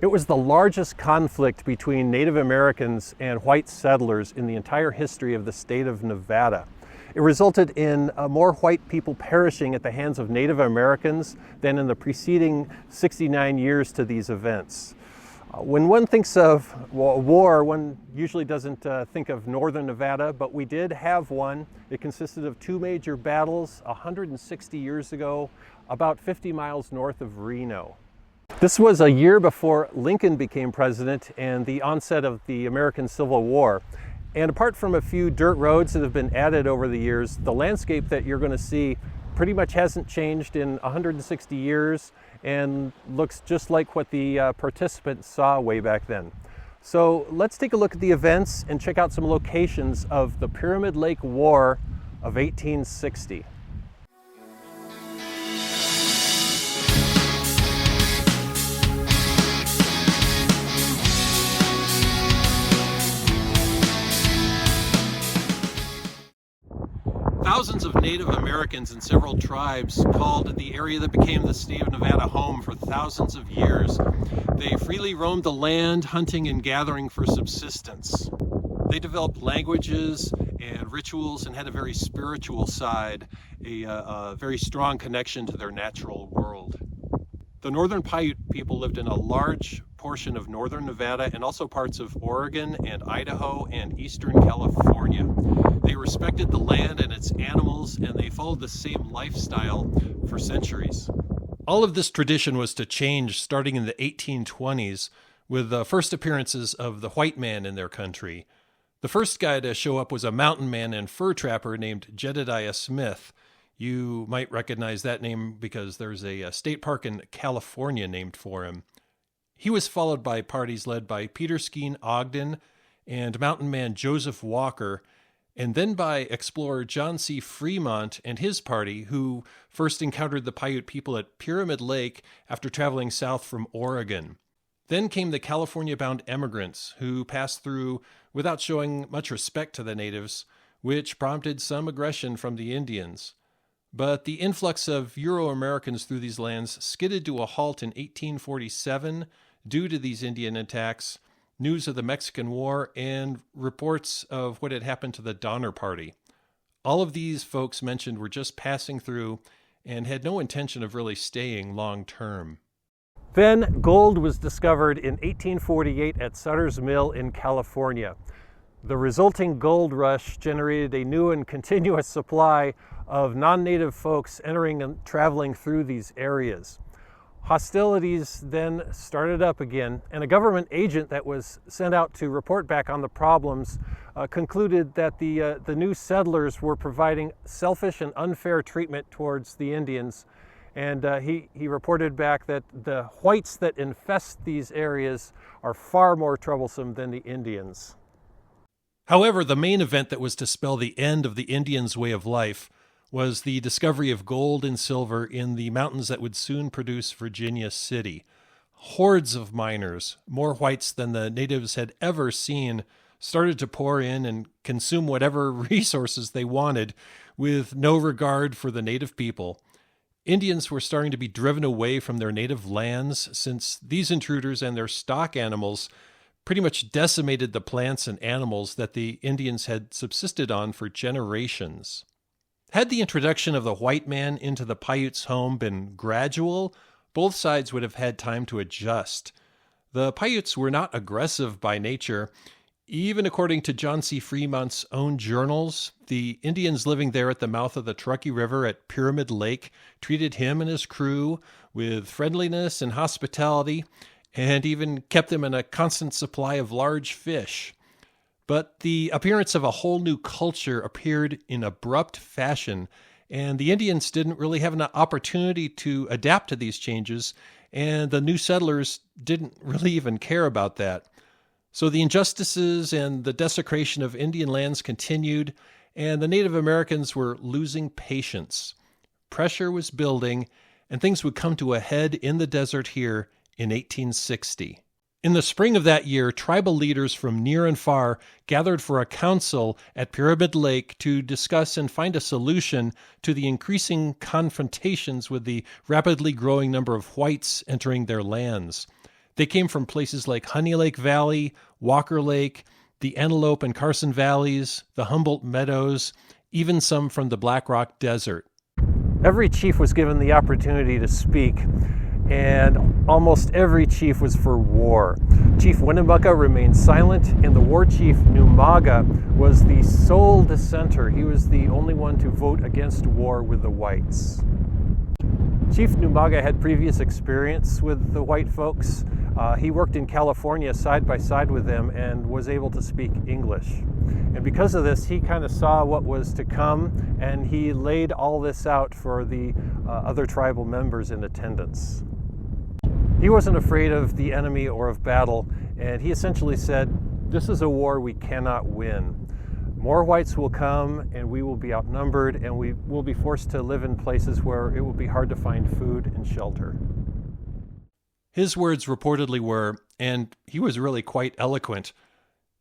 It was the largest conflict between Native Americans and white settlers in the entire history of the state of Nevada. It resulted in more white people perishing at the hands of Native Americans than in the preceding 69 years to these events. When one thinks of war, one usually doesn't think of Northern Nevada, but we did have one. It consisted of two major battles 160 years ago, about 50 miles north of Reno. This was a year before Lincoln became president and the onset of the American Civil War. And apart from a few dirt roads that have been added over the years, the landscape that you're going to see pretty much hasn't changed in 160 years and looks just like what the participants saw way back then. So let's take a look at the events and check out some locations of the Pyramid Lake War of 1860. Thousands of Native Americans and several tribes called the area that became the state of Nevada home for thousands of years. They freely roamed the land, hunting and gathering for subsistence. They developed languages and rituals and had a very spiritual side, a very strong connection to their natural world. The Northern Paiute people lived in a large portion of northern Nevada and also parts of Oregon and Idaho and eastern California. They respected the land and its animals, and they followed the same lifestyle for centuries. All of this tradition was to change starting in the 1820s with the first appearances of the white man in their country. The first guy to show up was a mountain man and fur trapper named Jedediah Smith. You might recognize that name because there's a state park in California named for him. He was followed by parties led by Peter Skeen Ogden and mountain man Joseph Walker, and then by explorer John C. Fremont and his party, who first encountered the Paiute people at Pyramid Lake after traveling south from Oregon. Then came the California-bound emigrants, who passed through without showing much respect to the natives, which prompted some aggression from the Indians. But the influx of Euro-Americans through these lands skidded to a halt in 1847 due to these Indian attacks, news of the Mexican War, and reports of what had happened to the Donner Party. All of these folks mentioned were just passing through and had no intention of really staying long term. Then gold was discovered in 1848 at Sutter's Mill in California. The resulting gold rush generated a new and continuous supply of non-native folks entering and traveling through these areas. Hostilities then started up again, and a government agent that was sent out to report back on the problems concluded that the new settlers were providing selfish and unfair treatment towards the Indians. And he reported back that the whites that infest these areas are far more troublesome than the Indians. However, the main event that was to spell the end of the Indians' way of life was the discovery of gold and silver in the mountains that would soon produce Virginia City. Hordes of miners, more whites than the natives had ever seen, started to pour in and consume whatever resources they wanted with no regard for the native people. Indians were starting to be driven away from their native lands since these intruders and their stock animals pretty much decimated the plants and animals that the Indians had subsisted on for generations. Had the introduction of the white man into the Paiute's home been gradual, both sides would have had time to adjust. The Paiutes were not aggressive by nature. Even according to John C. Fremont's own journals, the Indians living there at the mouth of the Truckee River at Pyramid Lake treated him and his crew with friendliness and hospitality, and even kept them in a constant supply of large fish. But the appearance of a whole new culture appeared in abrupt fashion, and the Indians didn't really have an opportunity to adapt to these changes, and the new settlers didn't really even care about that. So the injustices and the desecration of Indian lands continued, and the Native Americans were losing patience. Pressure was building, and things would come to a head in the desert here in 1860. In the spring of that year, tribal leaders from near and far gathered for a council at Pyramid Lake to discuss and find a solution to the increasing confrontations with the rapidly growing number of whites entering their lands. They came from places like Honey Lake Valley, Walker Lake, the Antelope and Carson Valleys, the Humboldt Meadows, even some from the Black Rock Desert. Every chief was given the opportunity to speak, and almost every chief was for war. Chief Winnemucca remained silent, and the war chief Numaga was the sole dissenter. He was the only one to vote against war with the whites. Chief Numaga had previous experience with the white folks. He worked in California side by side with them and was able to speak English. And because of this, he kind of saw what was to come, and he laid all this out for the other tribal members in attendance. He wasn't afraid of the enemy or of battle, and he essentially said, "This is a war we cannot win. More whites will come, and we will be outnumbered, and we will be forced to live in places where it will be hard to find food and shelter." His words reportedly were, and he was really quite eloquent,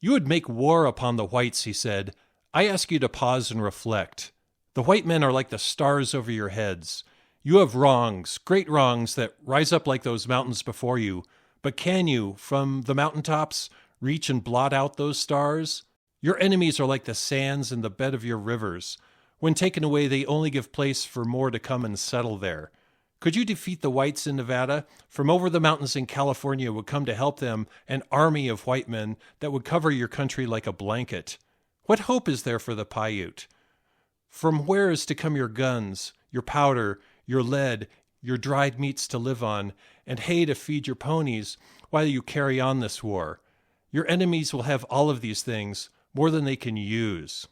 "You would make war upon the whites," he said. "I ask you to pause and reflect. The white men are like the stars over your heads. You have wrongs, great wrongs that rise up like those mountains before you. But can you, from the mountaintops, reach and blot out those stars? Your enemies are like the sands in the bed of your rivers. When taken away, they only give place for more to come and settle there. Could you defeat the whites in Nevada? From over the mountains in California would come to help them an army of white men that would cover your country like a blanket. What hope is there for the Paiute? From where is to come your guns, your powder, your lead, your dried meats to live on, and hay to feed your ponies while you carry on this war? Your enemies will have all of these things, more than they can use.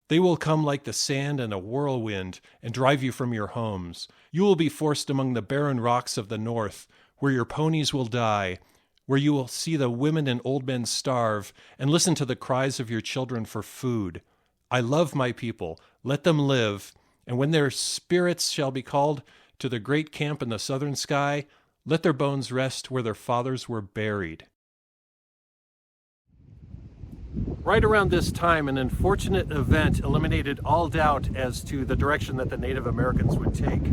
They will come like the sand and a whirlwind and drive you from your homes. You will be forced among the barren rocks of the north, where your ponies will die, where you will see the women and old men starve and listen to the cries of your children for food. I love my people. Let them live. And when their spirits shall be called to the great camp in the southern sky, let their bones rest where their fathers were buried." Right around this time, an unfortunate event eliminated all doubt as to the direction that the Native Americans would take.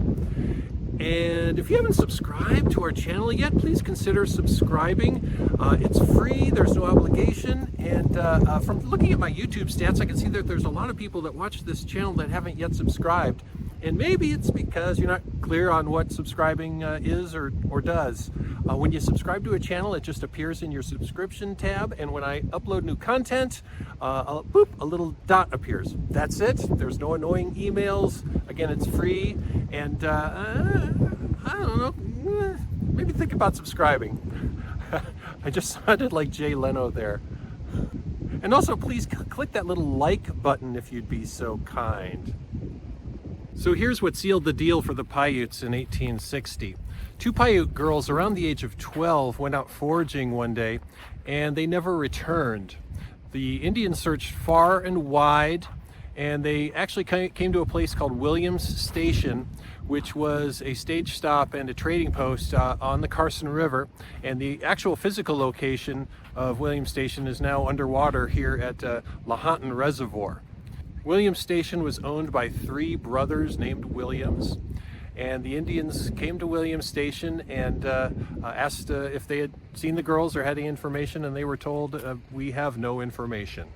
And if you haven't subscribed to our channel yet, please consider subscribing. It's free, there's no obligation, and from looking at my YouTube stats, I can see that there's a lot of people that watch this channel that haven't yet subscribed. And maybe it's because you're not clear on what subscribing is or does. When you subscribe to a channel, it just appears in your subscription tab, and when I upload new content, a little dot appears. That's it. There's no annoying emails. Again, it's free, and I don't know, maybe think about subscribing. I just sounded like Jay Leno there. And also, please click that little like button if you'd be so kind. So here's what sealed the deal for the Paiutes in 1860. Two Paiute girls around the age of 12 went out foraging one day, and they never returned. The Indians searched far and wide, and they actually came to a place called Williams Station, which was a stage stop and a trading post on the Carson River. And the actual physical location of Williams Station is now underwater here at Lahontan Reservoir. Williams Station was owned by three brothers named Williams, and the Indians came to Williams Station and asked if they had seen the girls or had any information, and they were told, "We have no information."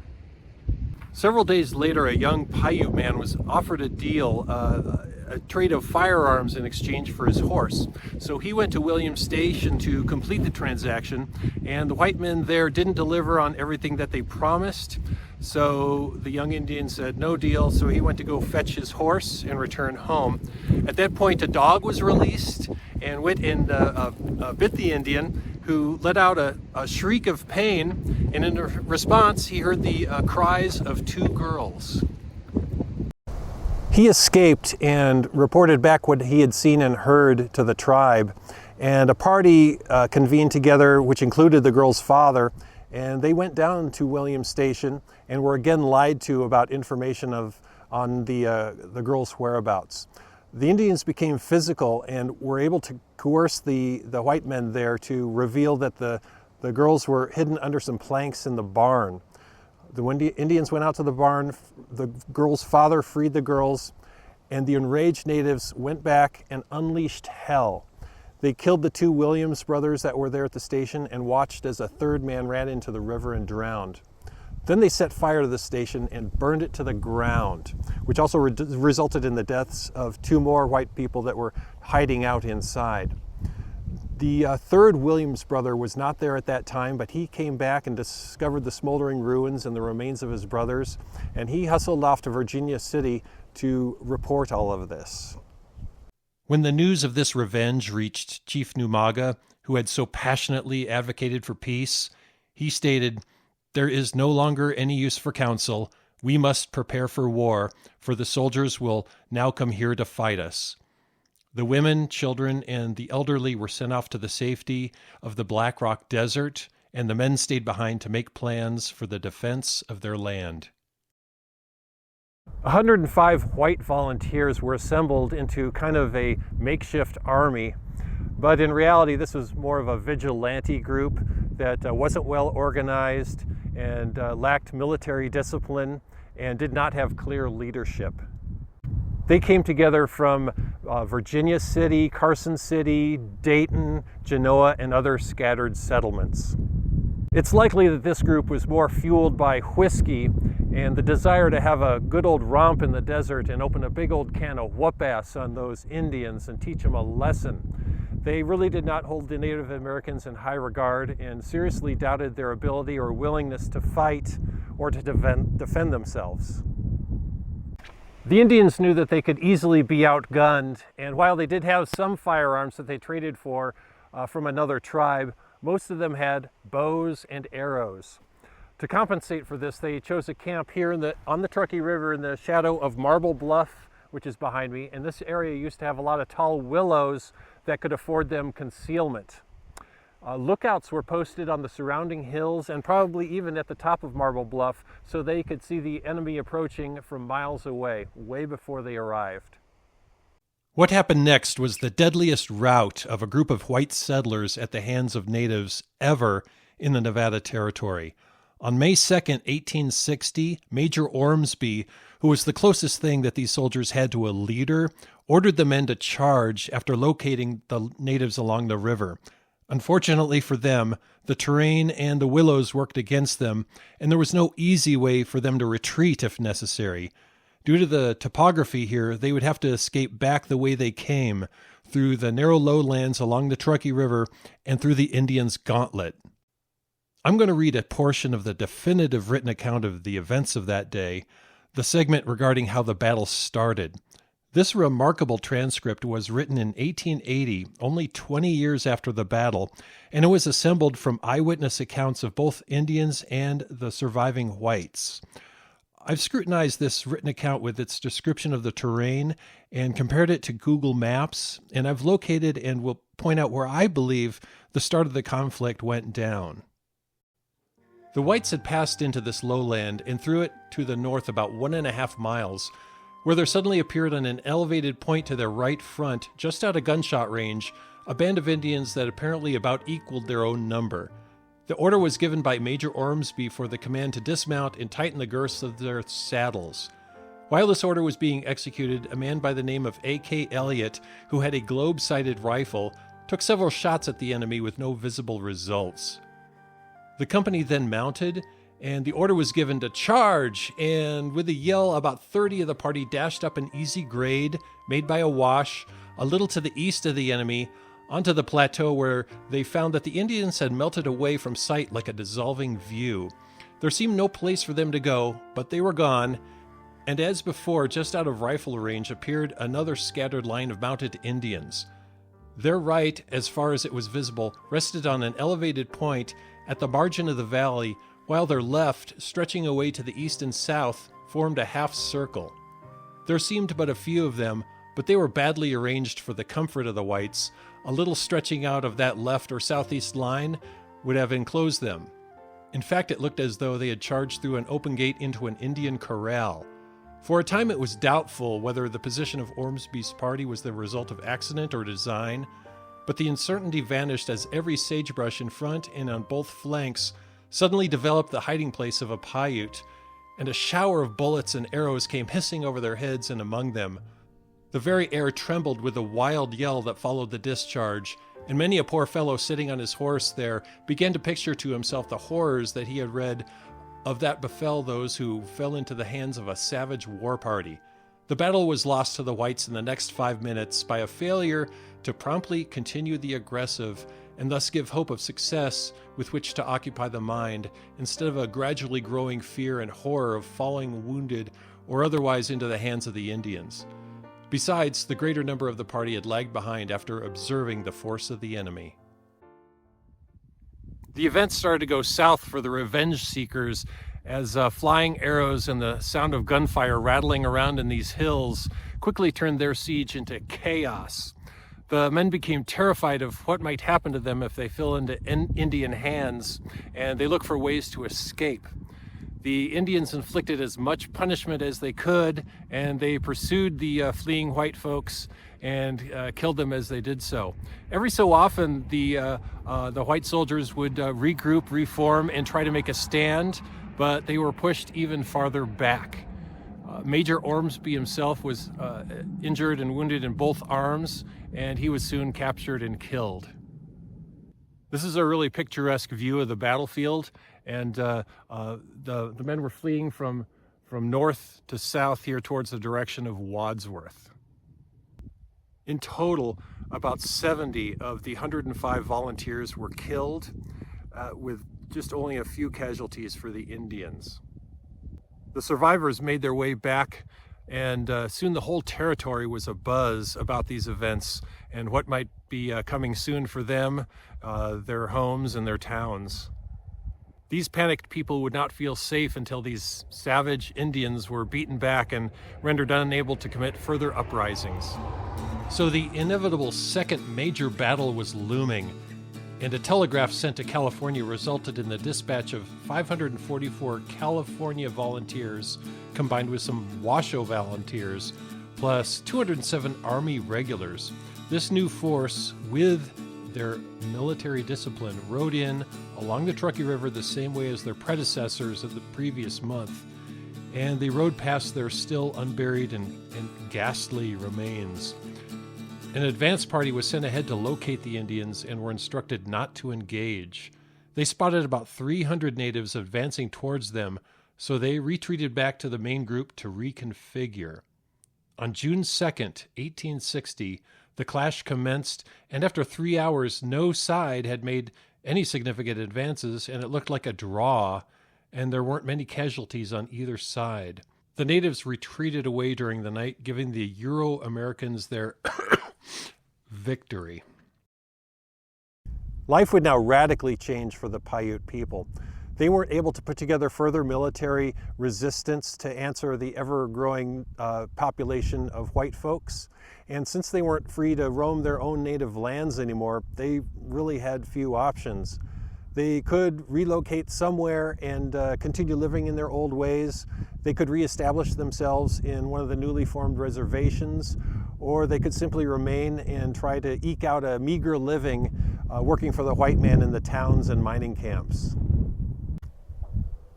Several days later, a young Paiute man was offered a deal, a trade of firearms in exchange for his horse. So he went to Williams Station to complete the transaction, and the white men there didn't deliver on everything that they promised. So the young Indian said no deal, so he went to go fetch his horse and return home. At that point, a dog was released and went and bit the Indian, who let out a shriek of pain, and in response, he heard the cries of two girls. He escaped and reported back what he had seen and heard to the tribe, and a party convened together, which included the girl's father, and they went down to Williams Station and were again lied to about information on the girl's whereabouts. The Indians became physical and were able to coerce the white men there to reveal that the girls were hidden under some planks in the barn. The Indians went out to the barn, the girl's father freed the girls, and the enraged natives went back and unleashed hell. They killed the 2 Williams brothers that were there at the station and watched as a 3rd man ran into the river and drowned. Then they set fire to the station and burned it to the ground, which also resulted in the deaths of 2 more white people that were hiding out inside. The 3rd Williams brother was not there at that time, but he came back and discovered the smoldering ruins and the remains of his brothers, and he hustled off to Virginia City to report all of this. When the news of this revenge reached Chief Numaga, who had so passionately advocated for peace, he stated, "There is no longer any use for counsel. We must prepare for war, for the soldiers will now come here to fight us." The women, children, and the elderly were sent off to the safety of the Black Rock Desert, and the men stayed behind to make plans for the defense of their land. 105 white volunteers were assembled into kind of a makeshift army, but in reality this was more of a vigilante group that wasn't well organized and lacked military discipline and did not have clear leadership. They came together from Virginia City, Carson City, Dayton, Genoa, and other scattered settlements. It's likely that this group was more fueled by whiskey and the desire to have a good old romp in the desert and open a big old can of whoop-ass on those Indians and teach them a lesson. They really did not hold the Native Americans in high regard and seriously doubted their ability or willingness to fight or to defend themselves. The Indians knew that they could easily be outgunned, and while they did have some firearms that they traded for from another tribe, most of them had bows and arrows. To compensate for this, they chose a camp here on the Truckee River in the shadow of Marble Bluff, which is behind me, and this area used to have a lot of tall willows that could afford them concealment. Lookouts were posted on the surrounding hills and probably even at the top of Marble Bluff so they could see the enemy approaching from miles away, way before they arrived. What happened next was the deadliest rout of a group of white settlers at the hands of natives ever in the Nevada Territory. On May 2nd, 1860, Major Ormsby, who was the closest thing that these soldiers had to a leader, ordered the men to charge after locating the natives along the river. Unfortunately for them, the terrain and the willows worked against them, and there was no easy way for them to retreat if necessary. Due to the topography here, they would have to escape back the way they came, through the narrow lowlands along the Truckee River and through the Indians' Gauntlet. I'm going to read a portion of the definitive written account of the events of that day, the segment regarding how the battle started. This remarkable transcript was written in 1880, only 20 years after the battle, and it was assembled from eyewitness accounts of both Indians and the surviving whites. I've scrutinized this written account with its description of the terrain and compared it to Google Maps, and I've located and will point out where I believe the start of the conflict went down. The whites had passed into this lowland and through it to the north about 1.5 miles, where there suddenly appeared on an elevated point to their right front, just out of gunshot range, a band of Indians that apparently about equaled their own number. The order was given by Major Ormsby for the command to dismount and tighten the girths of their saddles. While this order was being executed, a man by the name of A.K. Elliott, who had a globe-sighted rifle, took several shots at the enemy with no visible results. The company then mounted, and the order was given to charge, and with a yell, about 30 of the party dashed up an easy grade made by a wash a little to the east of the enemy onto the plateau, where they found that the Indians had melted away from sight like a dissolving view. There seemed no place for them to go, but they were gone, and as before, just out of rifle range appeared another scattered line of mounted Indians. Their right, as far as it was visible, rested on an elevated point at the margin of the valley, while their left, stretching away to the east and south, formed a half circle. There seemed but a few of them, but they were badly arranged for the comfort of the whites. A little stretching out of that left or southeast line would have enclosed them. In fact, it looked as though they had charged through an open gate into an Indian corral. For a time it was doubtful whether the position of Ormsby's party was the result of accident or design, but the uncertainty vanished as every sagebrush in front and on both flanks suddenly developed the hiding place of a Paiute, and a shower of bullets and arrows came hissing over their heads and among them. The very air trembled with the wild yell that followed the discharge, And many a poor fellow sitting on his horse there began to picture to himself the horrors that he had read of that befell those who fell into the hands of a savage war party. The battle was lost to the whites in the next 5 minutes by a failure to promptly continue the aggressive and thus give hope of success with which to occupy the mind, instead of a gradually growing fear and horror of falling wounded or otherwise into the hands of the Indians. Besides, the greater number of the party had lagged behind after observing the force of the enemy. The events started to go south for the revenge seekers as flying arrows and the sound of gunfire rattling around in these hills quickly turned their siege into chaos. The men became terrified of what might happen to them if they fell into Indian hands, and they looked for ways to escape. The Indians inflicted as much punishment as they could, and they pursued the fleeing white folks and killed them as they did so. Every so often, the white soldiers would regroup, reform, and try to make a stand, but they were pushed even farther back. Major Ormsby himself was injured and wounded in both arms, and he was soon captured and killed. This is a really picturesque view of the battlefield, and the men were fleeing from north to south here towards the direction of Wadsworth. In total, about 70 of the 105 volunteers were killed, with just only a few casualties for the Indians. The survivors made their way back, and soon the whole territory was abuzz about these events and what might be coming soon for them, their homes, and their towns. These panicked people would not feel safe until these savage Indians were beaten back and rendered unable to commit further uprisings. So the inevitable second major battle was looming, and a telegraph sent to California resulted in the dispatch of 544 California volunteers combined with some Washoe volunteers, plus 207 Army regulars. This new force, with their military discipline, rode in along the Truckee River the same way as their predecessors of the previous month, and they rode past their still unburied and ghastly remains. An advance party was sent ahead to locate the Indians and were instructed not to engage. They spotted about 300 natives advancing towards them, so they retreated back to the main group to reconfigure. On June 2nd, 1860, the clash commenced, and after 3 hours, no side had made any significant advances, and it looked like a draw, and there weren't many casualties on either side. The natives retreated away during the night, giving the Euro-Americans their victory. Life would now radically change for the Paiute people. They weren't able to put together further military resistance to answer the ever-growing population of white folks. And since they weren't free to roam their own native lands anymore, they really had few options. They could relocate somewhere and continue living in their old ways. They could reestablish themselves in one of the newly formed reservations, or they could simply remain and try to eke out a meager living working for the white man in the towns and mining camps.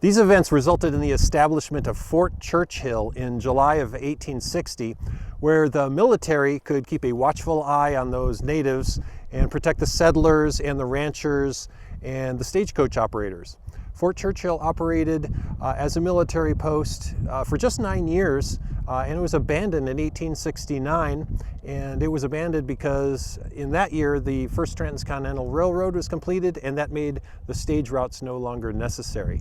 These events resulted in the establishment of Fort Churchill in July of 1860, where the military could keep a watchful eye on those natives and protect the settlers and the ranchers and the stagecoach operators. Fort Churchill operated as a military post for just 9 years, and it was abandoned in 1869. And it was abandoned because in that year the first Transcontinental Railroad was completed, and that made the stage routes no longer necessary.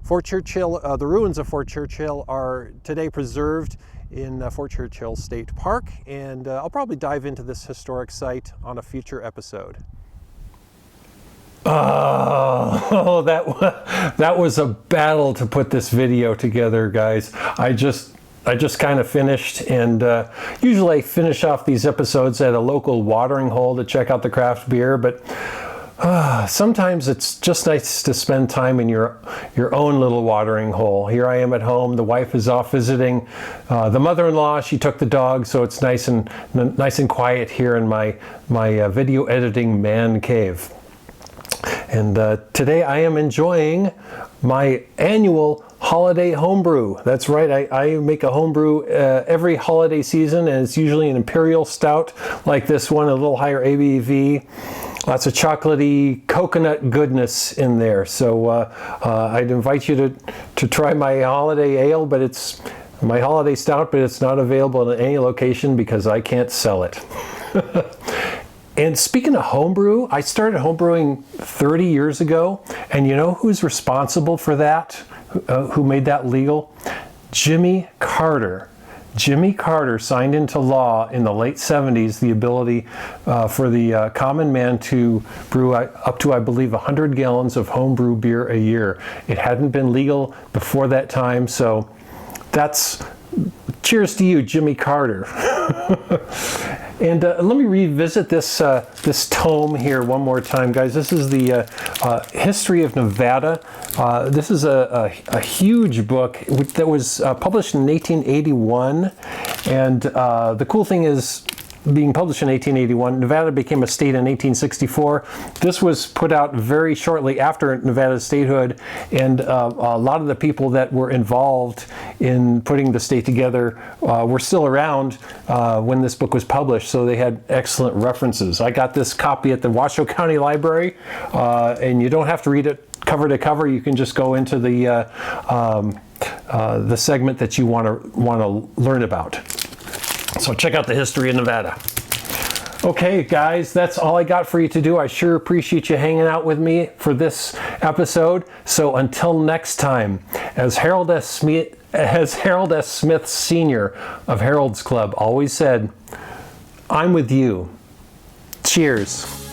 Fort Churchill, the ruins of Fort Churchill are today preserved in Fort Churchill State Park, and I'll probably dive into this historic site on a future episode. Oh, that was a battle to put this video together, guys. I just kind of finished, and usually I finish off these episodes at a local watering hole to check out the craft beer, but sometimes it's just nice to spend time in your own little watering hole. Here I am at home. The wife is off visiting the mother-in-law. She took the dog, so it's nice and quiet here in my video editing man cave. And today I am enjoying my annual holiday homebrew. That's right, I make a homebrew every holiday season, and it's usually an imperial stout like this one, a little higher ABV. lots of chocolatey coconut goodness in there. So I'd invite you to try my holiday ale, but it's my holiday stout, but it's not available at any location because I can't sell it. And speaking of homebrew, I started homebrewing 30 years ago, and you know who's responsible for that? Who made that legal? Jimmy Carter. Jimmy Carter signed into law in the late 70s the ability for the common man to brew up to, I believe, 100 gallons of homebrew beer a year. It hadn't been legal before that time, so that's cheers to you, Jimmy Carter. And let me revisit this this tome here one more time, guys. This is the History of Nevada. This is a huge book that was published in 1881. And the cool thing is, being published in 1881, Nevada became a state in 1864. This was put out very shortly after Nevada's statehood, and a lot of the people that were involved in putting the state together were still around when this book was published, so they had excellent references. I got this copy at the Washoe County Library, and you don't have to read it cover to cover. You can just go into the segment that you want to learn about. So check out the History of Nevada. Okay, guys, that's all I got for you to do. I sure appreciate you hanging out with me for this episode. So until next time, as Harold S. Smith Sr. of Harold's Club always said, I'm with you. Cheers.